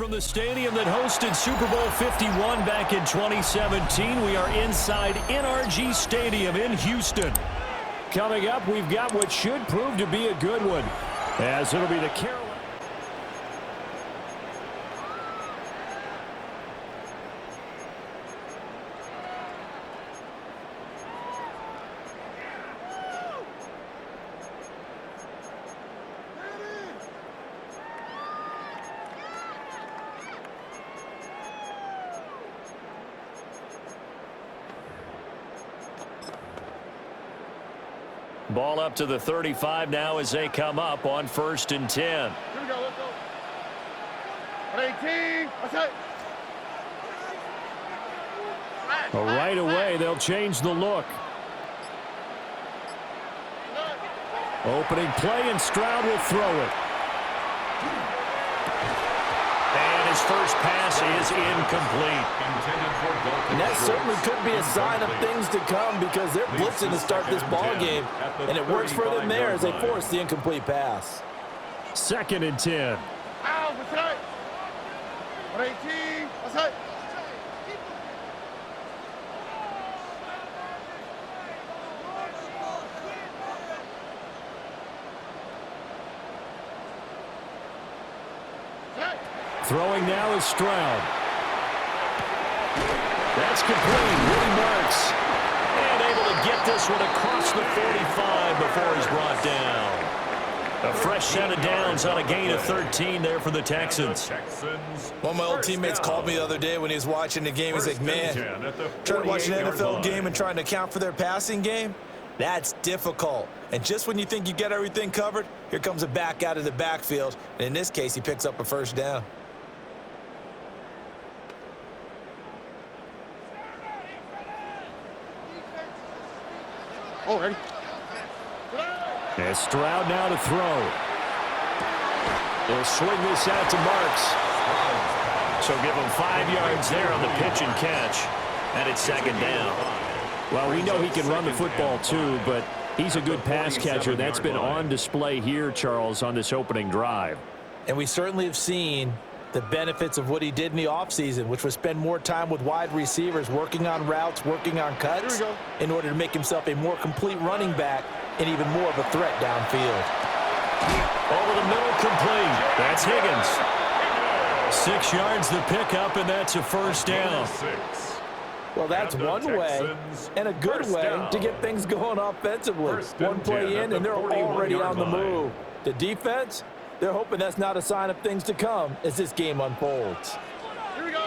from the stadium that hosted Super Bowl 51 back in 2017. We are inside NRG Stadium in Houston. Coming up, we've got what should prove to be a good one, as it'll be the Carolina. Ball up to the 35 now as they come up on 1st and 10. Here we go, let's go. 18, that's it. Well, right away, they'll change the look. Opening play, and Stroud will throw it. And his first pass is incomplete. And that certainly could be a sign of things to come, because they're blitzing to start this ball game, and it works for them there as they force the incomplete pass. 2nd and 10. Ow, that's right. 18, that's it. Throwing now is Stroud. That's complete. Really marks. And able to get this one across the 45 before he's brought down. A fresh set of downs on a gain of 13 there for the Texans. One of my old teammates called me the other day when he was watching the game. He's like, man, trying to watch an NFL game and trying to account for their passing game, that's difficult. And just when you think you get everything covered, here comes a back out of the backfield. And in this case, he picks up a first down. Oh, ready? And Stroud now to throw. They'll swing this out to Marks. So give him 5 yards there on the pitch and catch. And it's 2nd down. Well, we know he can run the football too, but he's a good pass catcher. That's been on display here, Charles, on this opening drive. And we certainly have seen the benefits of what he did in the offseason, which was spend more time with wide receivers, working on routes, working on cuts, in order to make himself a more complete running back and even more of a threat downfield. Over the middle, complete. That's Higgins. 6 yards the pickup, and that's a first down. Well, that's one way, and a good way, to get things going offensively. One play in, and they're already on the move. The defense, they're hoping that's not a sign of things to come as this game unfolds. Here we go.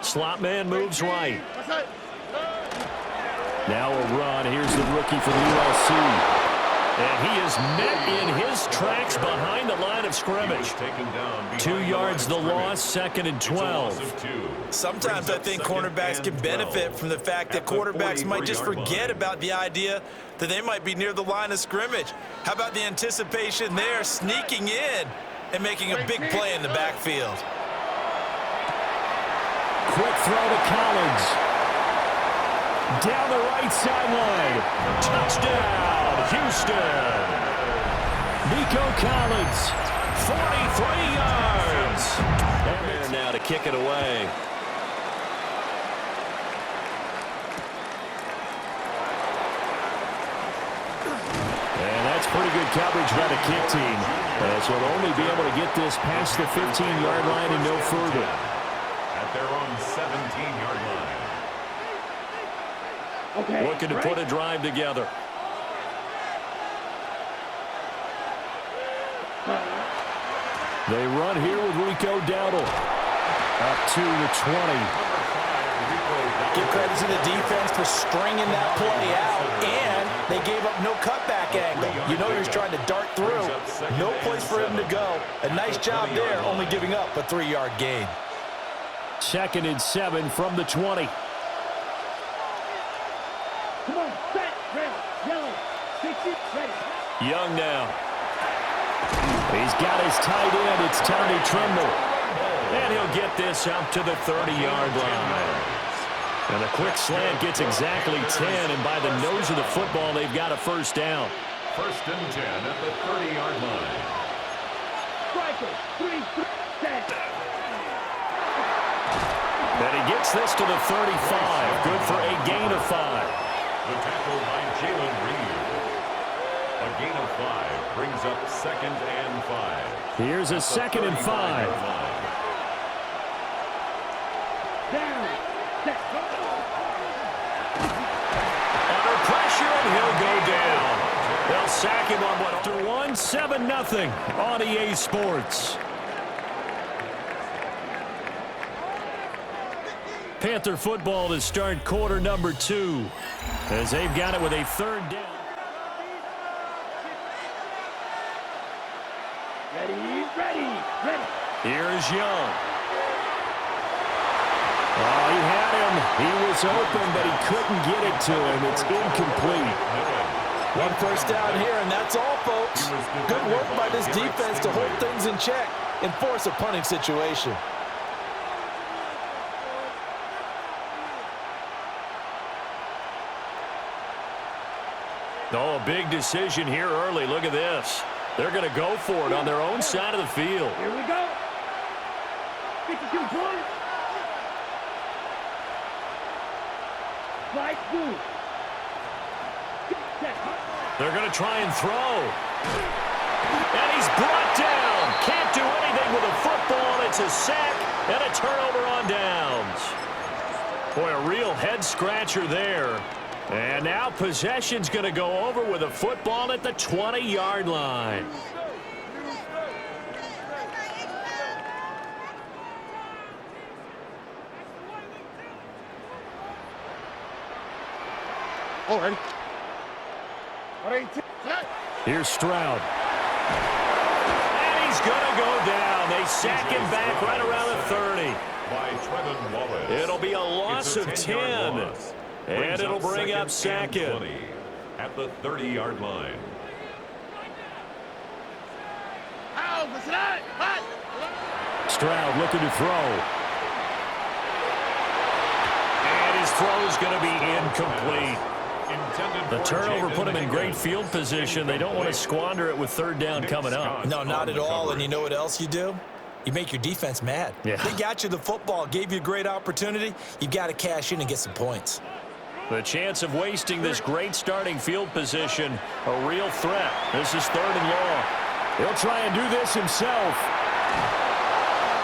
Slot man moves right. Now a run. Here's the rookie from USC. And he is met in his tracks behind the line of scrimmage. 2 yards the loss, 2nd and 12. Sometimes I think cornerbacks can benefit from the fact that quarterbacks might just forget about the idea that they might be near the line of scrimmage. How about the anticipation there, sneaking in and making a big play in the backfield? Quick throw to Collins. Down the right sideline. Touchdown, Houston. Nico Collins, 43 yards. And there now to kick it away. And that's pretty good coverage by the kick team. So they'll only be able to get this past the 15-yard line and no further. At their own 17-yard line. Okay, looking to put a drive together. They run here with Rico Dowdle. Up to the 20. Give credit to the defense for stringing that play out, and they gave up no cutback angle. You know he's trying to dart through. No place for him to go. A nice job there, only giving up a 3-yard gain. 2nd and 7 from the 20. Come on, set, red, yellow, 60, ready. Young now. He's got his tight end. It's Tommy Tremble. And he'll get this up to the 30-yard line. And the quick slant gets exactly 10. And by the nose of the football, they've got a first down. 1st and 10 at the 30-yard line. Striker, 3, set. gets this to the 35. Good for a gain of 5. The tackle by Jalen Reed. A gain of 5 brings up 2nd and 5. Here's a 2nd and 5. Under pressure, and he'll go down. They'll sack him on what? After 7-0 on EA Sports. Panther football to start quarter number 2 as they've got it with a 3rd down. Ready. Here's Young. Oh, he had him. He was open, but he couldn't get it to him. It's incomplete. 1 first down here, and that's all, folks. Good work by this defense to hold things in check and force a punting situation. Oh, a big decision here early. Look at this. They're going to go for it on their own side of the field. Here we go. 52 points. Right through. They're going to try and throw. And he's brought down. Can't do anything with a football. It's a sack and a turnover on downs. Boy, a real head-scratcher there. And now possession's going to go over with a football at the 20-yard line. All right. Here's Stroud. And he's going to go down. They sack him back right around the 30. By Trevin Wallace. It'll be a loss of 10. Loss. And it'll bring up 2nd. At the 30-yard line. Stroud looking to throw. And his throw's going to be incomplete. The turnover put him in great field position. They don't want to squander it with 3rd down coming up. No, not at all. And you know what else you do? You make your defense mad. Yeah. They got you the football, gave you a great opportunity. You've got to cash in and get some points. The chance of wasting this great starting field position, a real threat. This is 3rd and long. He'll try and do this himself.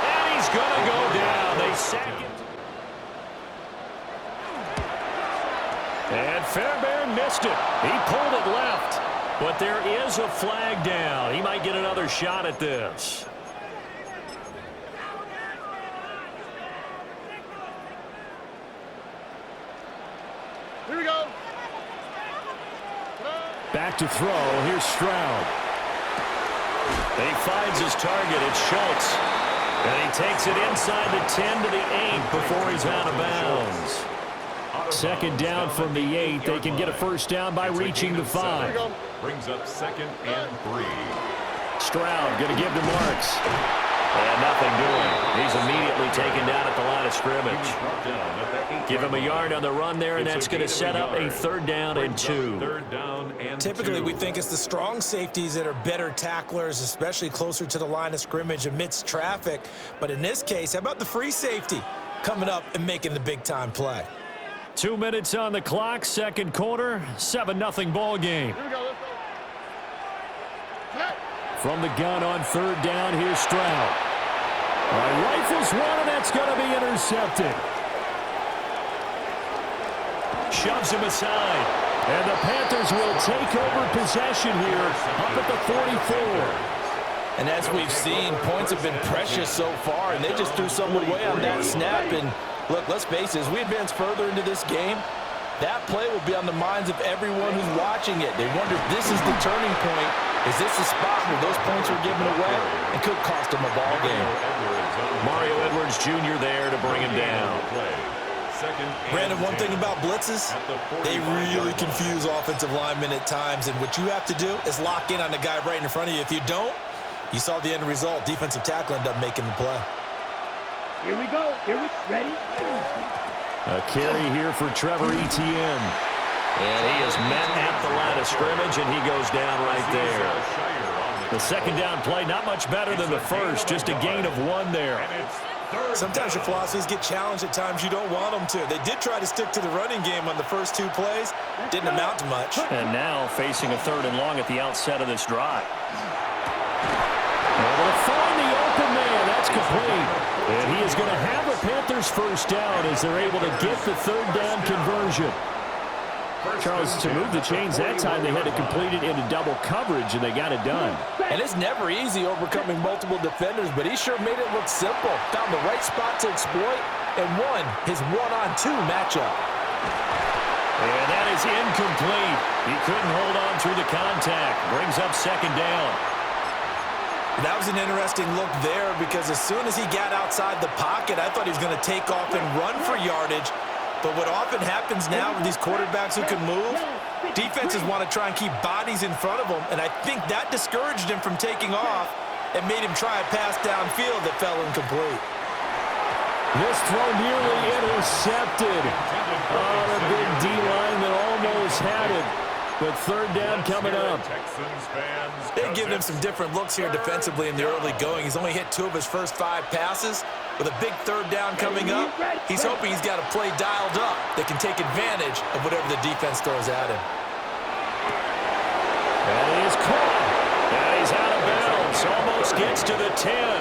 And he's going to go down. They sack it. And Fairbairn missed it. He pulled it left. But there is a flag down. He might get another shot at this. Here we go. Back to throw. Here's Stroud. And he finds his target. It's Schultz. And he takes it inside the 10 to the 8 before he's out of bounds. 2nd down from the 8. They can get a first down by reaching the 5. Brings up 2nd and 3. Stroud going to give to Marks. And nothing doing. He's immediately taken down at the line of scrimmage. Give him a yard on the run there, and that's going to set up a 3rd down and 2. 3rd down and Typically, 2. we think it's the strong safeties that are better tacklers, especially closer to the line of scrimmage amidst traffic. But in this case, how about the free safety coming up and making the big-time play? 2 minutes on the clock, 2nd quarter, 7-0 ball game. Here we go. Let's go. From the gun on 3rd down, here's Stroud. Rifles one, and that's going to be intercepted. Shoves him aside. And the Panthers will take over possession here up at the 44. And as we've seen, points have been precious so far, and they just threw someone away on that snap. And look, let's face it, as we advance further into this game, that play will be on the minds of everyone who's watching it. They wonder if this is the turning point. Is this the spot where those points are given away and could cost them a ball game? Mario Edwards Jr. there to bring him down. Brandon, one thing about blitzes, they really confuse offensive linemen at times, and what you have to do is lock in on the guy right in front of you. If you don't, you saw the end result. Defensive tackle ended up making the play. Here we go. Ready? A carry here for Trevor Etienne. And he is met at the line of scrimmage, and he goes down right there. The 2nd down play, not much better than the first, just a gain of 1 there. Sometimes your philosophies get challenged at times you don't want them to. They did try to stick to the running game on the first 2 plays. Didn't amount to much. And now facing a 3rd and long at the outset of this drive. Able to find the open man. That's complete. And he is going to have a Panthers first down as they're able to get the 3rd down conversion. Charles, to move the chains that time, they had to complete it into double coverage, and they got it done. And it's never easy overcoming multiple defenders, but he sure made it look simple. Found the right spot to exploit and won his 1-on-2 matchup. And that is incomplete. He couldn't hold on through the contact. Brings up 2nd down. That was an interesting look there because as soon as he got outside the pocket, I thought he was going to take off and run for yardage. But what often happens now with these quarterbacks who can move, defenses want to try and keep bodies in front of them, and I think that discouraged him from taking off and made him try a pass downfield that fell incomplete. This throw nearly intercepted. Oh, the big D-line that almost had it. But 3rd down coming up. They've given him some different looks here defensively in the early going. He's only hit 2 of his first 5 passes. With a big 3rd down coming up, he's hoping he's got a play dialed up that can take advantage of whatever the defense throws at him. That is caught. That is out of bounds. Almost gets to the 10.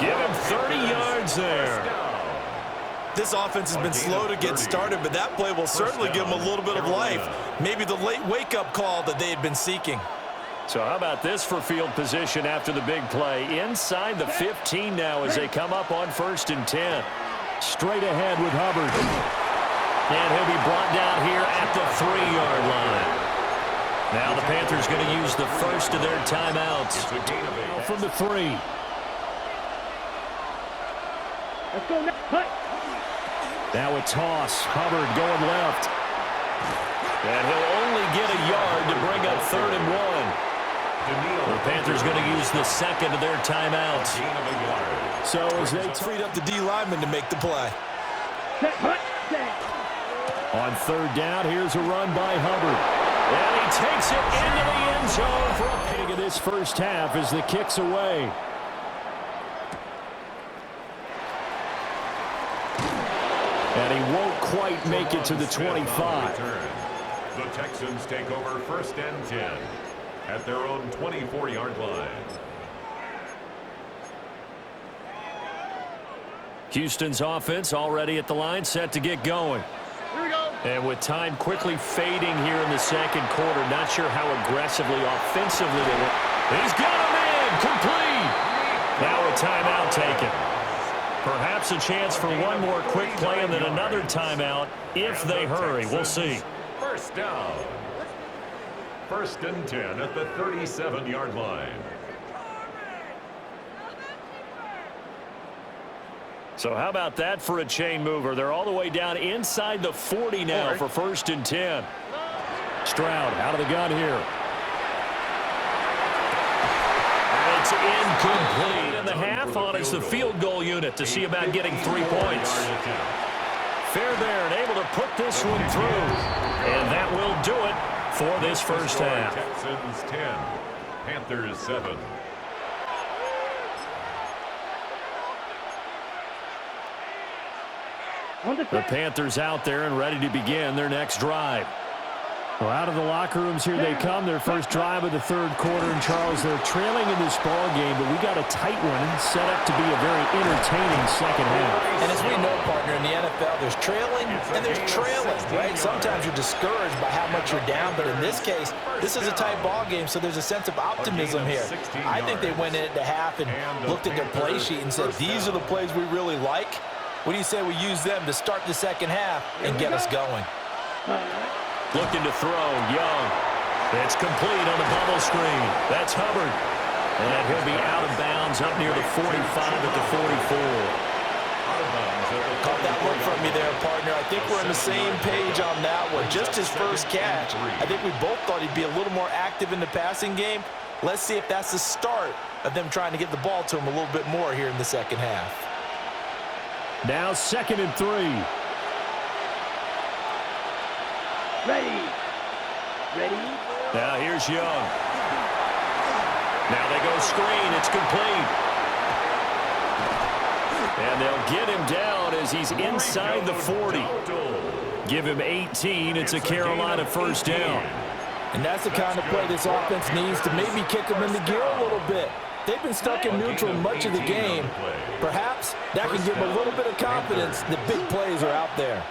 Give him 30 yards there. This offense has been slow to get started, but that play will certainly give them a little bit of life. Maybe the late wake-up call that they had been seeking. So how about this for field position after the big play? Inside the 15 now as they come up on 1st and 10. Straight ahead with Hubbard. And he'll be brought down here at the 3-yard line. Now the Panthers going to use the first of their timeouts. From the 3. Let's go now. Cut. Now a toss. Hubbard going left. And he'll only get a yard to bring up 3rd and 1. The Panthers going to use the 2nd of their timeouts. So as they freed up the D lineman to make the play. On 3rd down, here's a run by Hubbard. And he takes it into the end zone for a pig of this first half as the kick's away. And he won't quite make it to the 25. The Texans take over 1st and 10 at their own 24-yard line. Houston's offense already at the line, set to get going. Here we go. And with time quickly fading here in the 2nd quarter, not sure how aggressively, offensively they were. He's got a man, complete. Now a timeout taken. Perhaps a chance for one more quick play and then another timeout if they hurry. We'll see. 1st down. 1st and 10 at the 37-yard line. So how about that for a chain mover? They're all the way down inside the 40 now for 1st and 10. Stroud out of the gun here. And it's incomplete. In the half on is the field goal unit to see about getting 3 points. Fairbairn able to put this one through. And that will do it for this first half. Texans 10, Panthers 7. The Panthers out there and ready to begin their next drive. Well, out of the locker rooms here they come. Their first drive of the 3rd quarter. And Charles, they're trailing in this ball game, but we got a tight one set up to be a very entertaining 2nd half. And as we know, partner, in the NFL, there's trailing and there's trailing, right? Sometimes you're discouraged by how much you're down, but in this case, this is a tight ball game, so there's a sense of optimism here. I think they went into half and looked at their play sheet and said, these are the plays we really like. What do you say we use them to start the 2nd half and get us going? Looking to throw, Young. It's complete on the bubble screen. That's Hubbard. And he'll be out of bounds up near the 45 at the 44. Caught that look from me there, partner. I think we're on the same page on that one. Just his first catch. I think we both thought he'd be a little more active in the passing game. Let's see if that's the start of them trying to get the ball to him a little bit more here in the 2nd half. Now 2nd and 3. Ready. Ready. Now here's Young. Now they go screen. It's complete. And they'll get him down as he's inside the 40. Give him 18. It's a Carolina first down. And that's the kind of play this offense needs to maybe kick them into gear a little bit. They've been stuck in neutral much of the game. Perhaps that can give them a little bit of confidence that big plays are out there.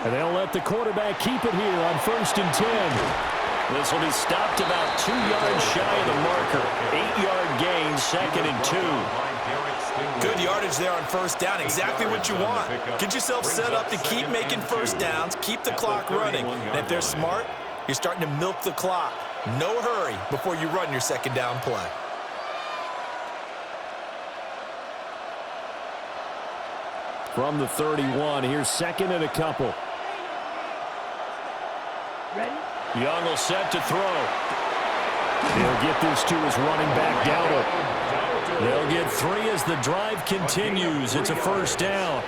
And they'll let the quarterback keep it here on 1st and 10. This will be stopped about 2 yards shy of the marker. 8-yard gain, 2nd and 2. Good yardage there on first down. Exactly what you want. Get yourself set up to keep making first downs, keep the clock running. And if they're smart, you're starting to milk the clock. No hurry before you run your second down play. From the 31, here's 2nd and a couple. Ready? Young will set to throw. He'll get this to his running back, Dowdle. They'll get 3 as the drive continues. It's a first down.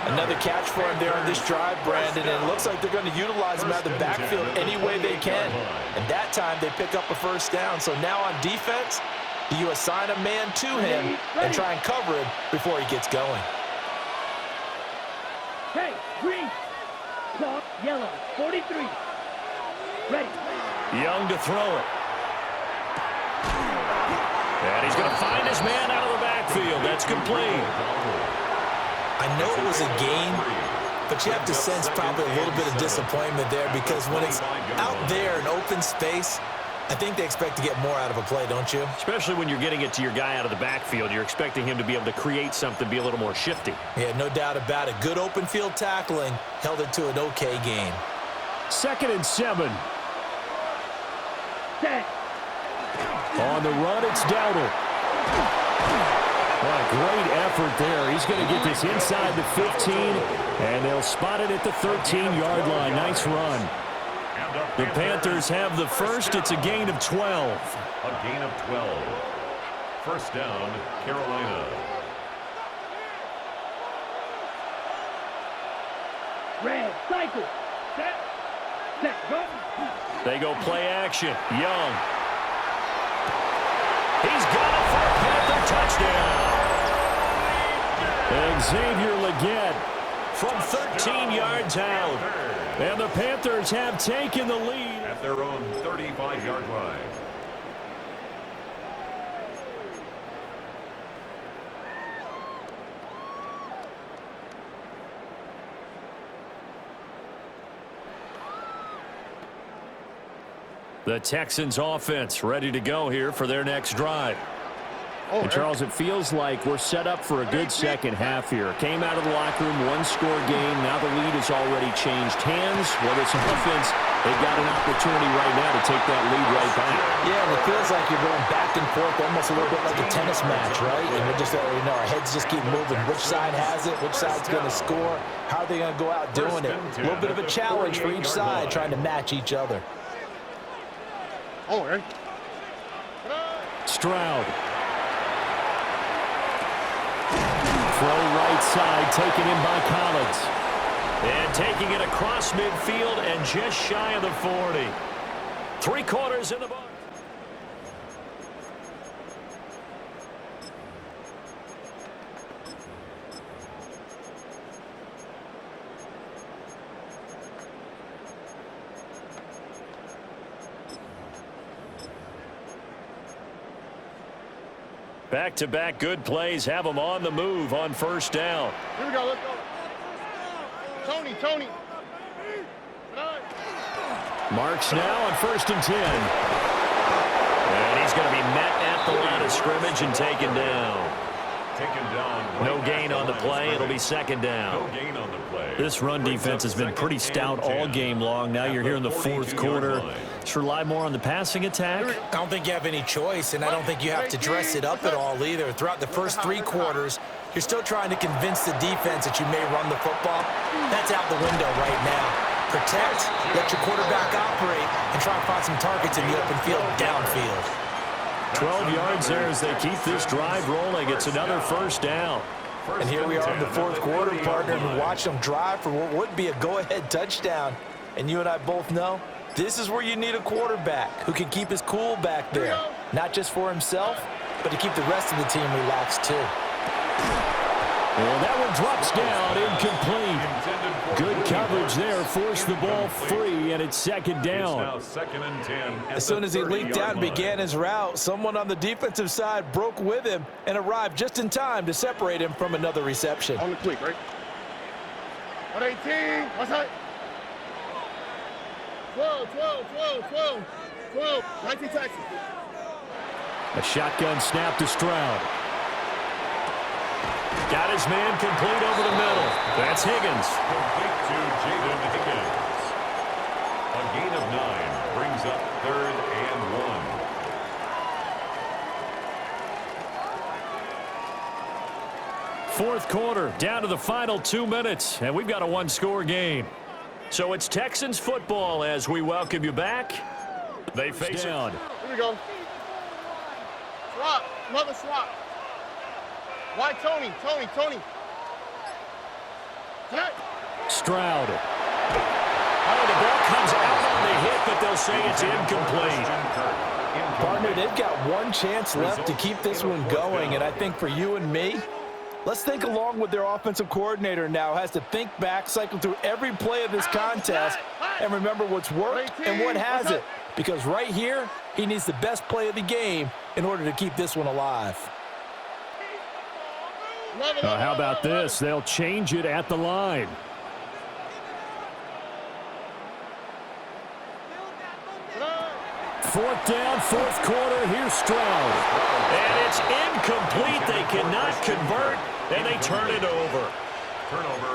Another catch for him there on this drive, Brandon, and it looks like they're going to utilize him out of the backfield any way they can. And that time they pick up a first down. So now on defense, do you assign a man to him and try and cover him before he gets going? Hey, green. Clock, yellow, 43. Ready. Young to throw it. And he's going to find his man out of the backfield. That's complete. I know it was a game, but you have to sense probably a little bit of disappointment there because when it's out there in open space, I think they expect to get more out of a play, don't you? Especially when you're getting it to your guy out of the backfield. You're expecting him to be able to create something, be a little more shifty. Yeah, no doubt about it. Good open field tackling held it to an okay game. 2nd and 7. Set. On the run, it's Dowdle. What a great effort there. He's going to get this inside the 15, and they'll spot it at the 13-yard line. Nice run. The Panthers have the first. It's a gain of 12. A gain of 12. First down, Carolina. Red, cycle. Set. Set, go. They go play action. Young. He's got it for a Panther touchdown. Xavier Legette from 13 yards out. And the Panthers have taken the lead At their own 35-yard line. The Texans offense ready to go here for their next drive. And Charles, it feels like we're set up for a good second half here. Came out of the locker room, one-score game. Now the lead has already changed hands. Well, this offense, they've got an opportunity right now to take that lead right back. Yeah, and it feels like you're going back and forth, almost a little bit like a tennis match, right? And we're just, our heads just keep moving. Which side has it? Which side's going to score? How are they going to go out doing it? A little bit of a challenge for each side, trying to match each other. Stroud. Throw right side, taken in by Collins. And taking it across midfield and just shy of the 40. 3 quarters in the book. Back-to-back good plays have them on the move on first down. Here we go, let's go. Tony. Marks now on 1st and 10. And he's going to be met at the line of scrimmage and taken down. No gain on the play. It'll be 2nd down. No gain on the play. This run defense has been pretty stout all game long. Now you're here in the 4th quarter. Let's rely more on the passing attack. I don't think you have any choice, and I don't think you have to dress it up at all either. Throughout the first 3 quarters, you're still trying to convince the defense that you may run the football. That's out the window right now. Protect, let your quarterback operate, and try to find some targets in the open field downfield. 12 yards there as they keep this drive rolling. It's another first down. And here we are in the 4th quarter, partner, and watch them drive for what would be a go-ahead touchdown. And you and I both know This is where you need a quarterback who can keep his cool back there, not just for himself, but to keep the rest of the team relaxed too. Well, that one drops down, incomplete. Good coverage there, forced the ball free, and it's second down. Now 2nd and 10. As soon as he leaked out and began his route, someone on the defensive side broke with him and arrived just in time to separate him from another reception. On the quick, right? 118. What's that? 12. 19 Texans. A shotgun snap to Stroud. Got his man complete over the middle. That's Higgins. Complete to Javon Higgins. A gain of 9 brings up 3rd and 1. Fourth quarter, down to the final 2 minutes, and we've got a one-score game. So it's Texans football as we welcome you back. They face down. Here we go. Swap. Another swap. Why Tony? Stroud. Oh, the ball comes out on the hit, but they'll say it's incomplete. Partner, they've got one chance left to keep this one going, and I think for you and me, let's think along with their offensive coordinator now has to think back, cycle through every play of this contest, and remember what's worked and what hasn't. Because right here, he needs the best play of the game in order to keep this one alive. How about this? They'll change it at the line. Fourth down, fourth quarter. Here's Stroud. And it's incomplete. They cannot convert, and they turn it over.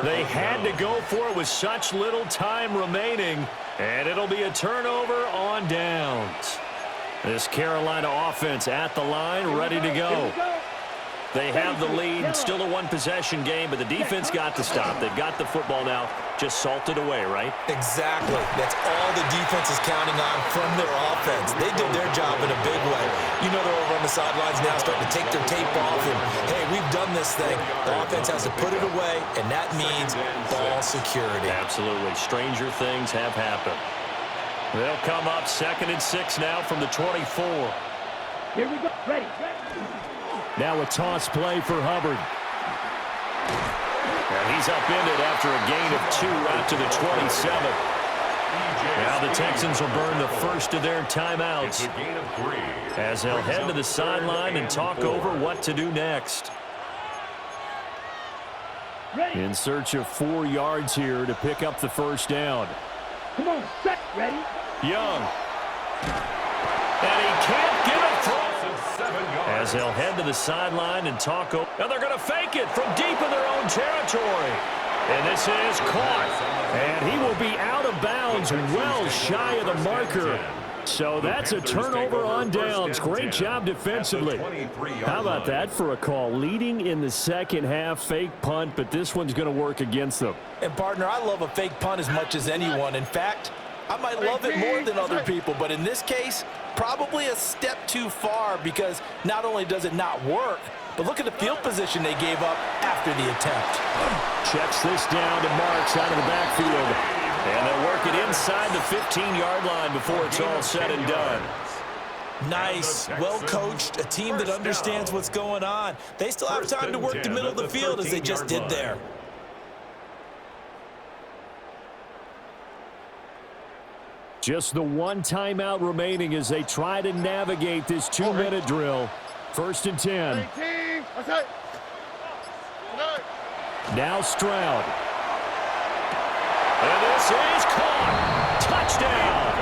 They had to go for it with such little time remaining, and it'll be a turnover on downs. This Carolina offense at the line, ready to go. They have the lead, still a one-possession game, but the defense got to stop. They've got the football now, just salted away, right? Exactly. That's all the defense is counting on from their offense. They did their job in a big way. You know they're over on the sidelines now starting to take their tape off, and, hey, we've done this thing. The offense has to put it away, and that means ball security. Absolutely. Stranger things have happened. They'll come up 2nd and 6 now from the 24. Here we go. Ready. Now a toss play for Hubbard. And he's upended after a gain of 2 out to the 27. Now the Texans will burn the first of their timeouts as they'll head to the sideline and talk over what to do next. In search of 4 yards here to pick up the first down. Come on, set, ready. Young. And he can't get it through. As they'll head to the sideline and talk over. Now they're going to fake it from deep in their own territory. And this is caught. And he will be out of bounds, well shy of the marker. So that's a turnover on downs. Great job defensively. How about that for a call? Leading in the second half, fake punt, but this one's going to work against them. And, partner, I love a fake punt as much as anyone. In fact, I might love it more than other people, but in this case, probably a step too far because not only does it not work, but look at the field position they gave up after the attempt. Checks this down to Marks out of the backfield. And they'll work it inside the 15-yard line before it's all said and done. Nice, well-coached, a team that understands what's going on. They still have time to work the middle of the field as they just did there. Just the one timeout remaining as they try to navigate this 2-minute drill. 1st and 10. Now Stroud. And this is caught. Touchdown.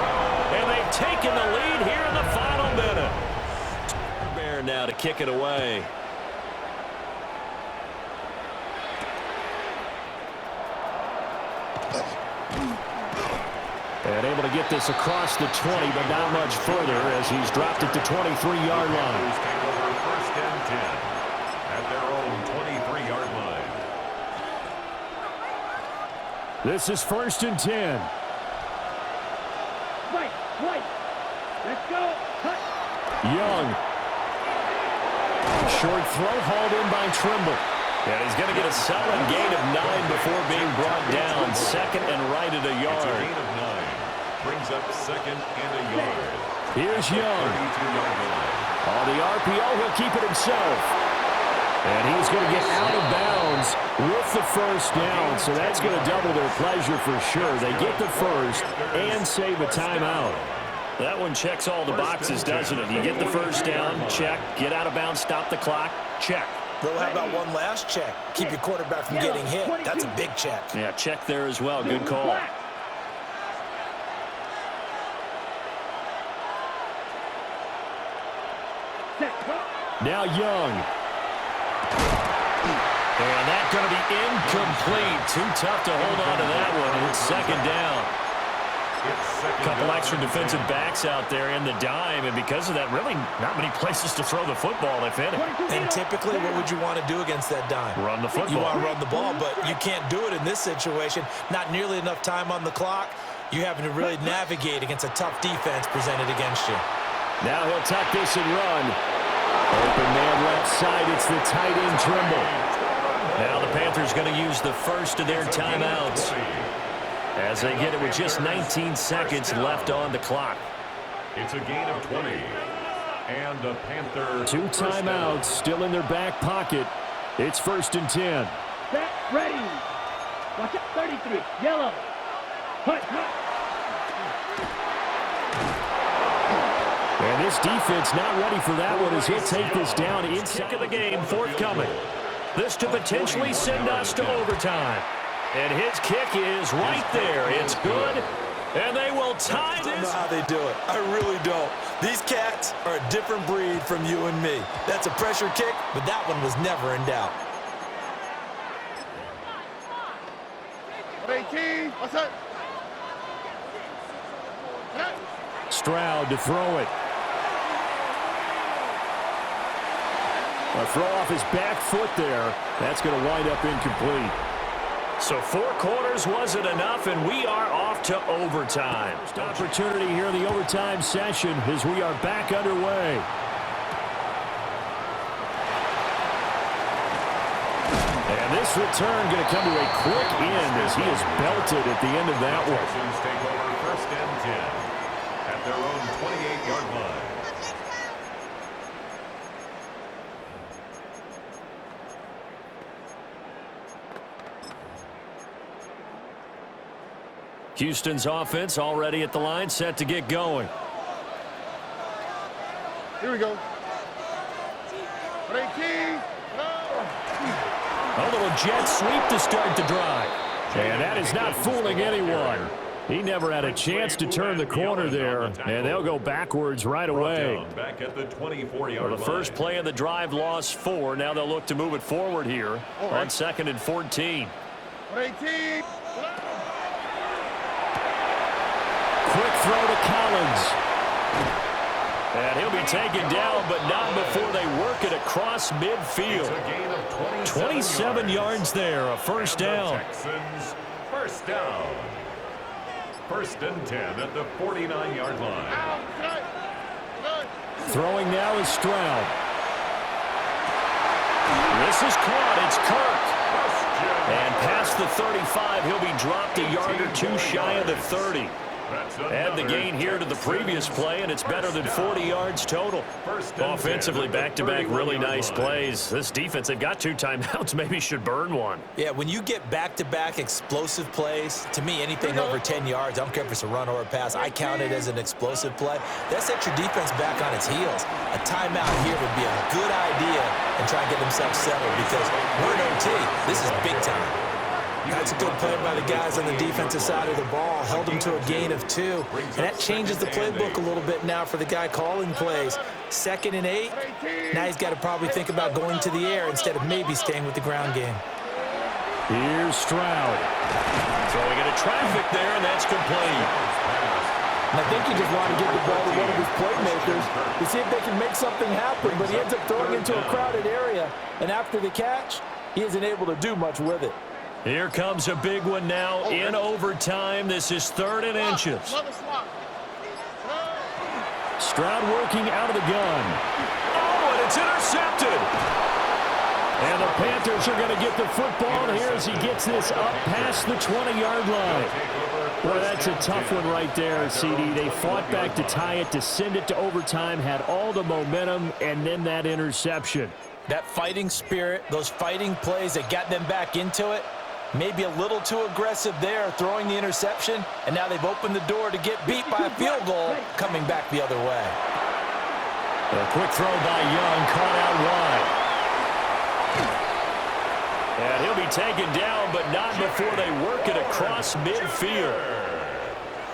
And they've taken the lead here in the final minute. Bear now to kick it away. And able to get this across the 20, but not much further as he's dropped it to 23-yard line. First and 10 at their own 23-yard line. This is 1st and 10. Right. Let's go. Cut. Young. Short throw hauled in by Trimble. And he's going to get a solid gain of 9 before being brought down. 2nd and right at a yard. brings up second and a yard. Here's Young. 32-yard line. On the RPO, he'll keep it himself. And he's going to get out of bounds with the first down, so that's going to double their pleasure for sure. They get the first and save a timeout. That one checks all the boxes, doesn't it? You get the first down, check. Get out of bounds, stop the clock, check. Well, how about one last check? Keep your quarterback from getting hit. That's a big check. Yeah, check there as well. Good call. Now Young. And that's going to be incomplete. Too tough to hold on to that one. It's second down. A couple extra defensive backs out there in the dime, and because of that, really not many places to throw the football, if any. And typically, what would you want to do against that dime? Run the football. You want to run the ball, but you can't do it in this situation. Not nearly enough time on the clock. You're having to really navigate against a tough defense presented against you. Now he'll tuck this and run. Open man left side. It's the tight end Trimble. Now the Panthers going to use the first of their timeouts as they get it with just 19 seconds left on the clock. It's a gain of 20. And the Panther. 2 timeouts still in their back pocket. It's 1st and 10. Set, ready. Watch out, 33. Yellow. Hut. And this defense not ready for that one as he'll take this down inside of the game. Forthcoming. This to potentially send us to overtime. And his kick is right there. It's good. And they will tie this. I don't know how they do it. I really don't. These cats are a different breed from you and me. That's a pressure kick, but that one was never in doubt. 18. What's up? Stroud to throw it. A throw off his back foot there. That's going to wind up incomplete. So 4 quarters wasn't enough, and we are off to overtime. Opportunity here in the overtime session as we are back underway. And this return going to come to a quick end as he is belted at the end of that one. Texans take over 1st and 10 at their own 28-yard line. Houston's offense already at the line, set to get going. Here we go. 18. A little jet sweep to start the drive. And that is not fooling anyone. He never had a chance to turn the corner there, and they'll go backwards right away. Back at the 24-yard line. The first play of the drive lost 4. Now they'll look to move it forward here on 2nd and 14. 18. Quick throw to Collins. And he'll be taken down, but not before they work it across midfield. It's a gain of 27 yards there, a first down. Texans, first down. 1st and 10 at the 49-yard line. Throwing now is Stroud. This is caught. It's Kirk. And past the 35, he'll be dropped a yard or 2 shy of the 30. Add the gain here to the previous play, and it's better than 40 yards total. Offensively, back-to-back really nice plays. This defense, they've got 2 timeouts, maybe should burn one. Yeah, when you get back-to-back explosive plays, to me, anything over 10 yards, I don't care if it's a run or a pass, I count it as an explosive play. That sets your defense back on its heels. A timeout here would be a good idea and try and get themselves settled because we're in OT. This is big time. That's a good play by the guys on the defensive side of the ball. Held them to a gain of 2. And that changes the playbook a little bit now for the guy calling plays. 2nd and 8. Now he's got to probably think about going to the air instead of maybe staying with the ground game. Here's Stroud. Throwing into traffic there, and that's complete. And I think he just wanted to give the ball to one of his playmakers to see if they can make something happen, but he ends up throwing into a crowded area. And after the catch, he isn't able to do much with it. Here comes a big one now in overtime. This is 3rd and inches. Stroud working out of the gun. Oh, and it's intercepted. And the Panthers are going to get the football here as he gets this up past the 20-yard line. Boy, that's a tough one right there, CD. They fought back to tie it, to send it to overtime, had all the momentum, and then that interception. That fighting spirit, those fighting plays that got them back into it, maybe a little too aggressive there, throwing the interception, and now they've opened the door to get beat by a field goal coming back the other way. A quick throw by Young, caught out wide. And he'll be taken down, but not before they work it across midfield.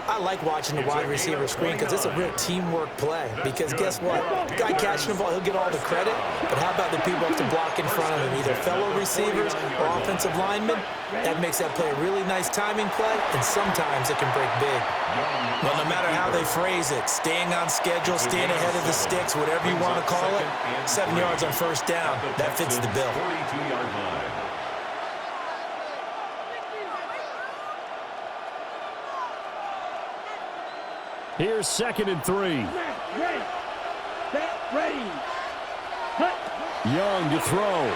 I like watching the wide receiver screen because it's a real teamwork play. Because guess what? The guy catching the ball, he'll get all the credit. But how about the people up to block in front of him, either fellow receivers or offensive linemen? That makes that play a really nice timing play, and sometimes it can break big. Well, no matter how they phrase it, staying on schedule, staying ahead of the sticks, whatever you want to call it, 7 yards on first down, that fits the bill. 42-yard line. Here's 2nd and 3. Ready. Set. Ready. Cut. Young to throw.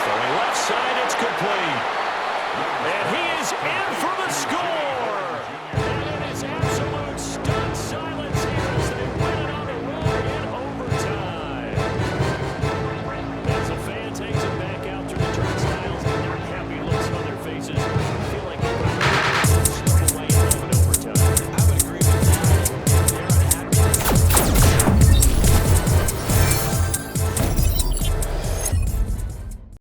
Throwing left side, it's complete. And he is in for the score.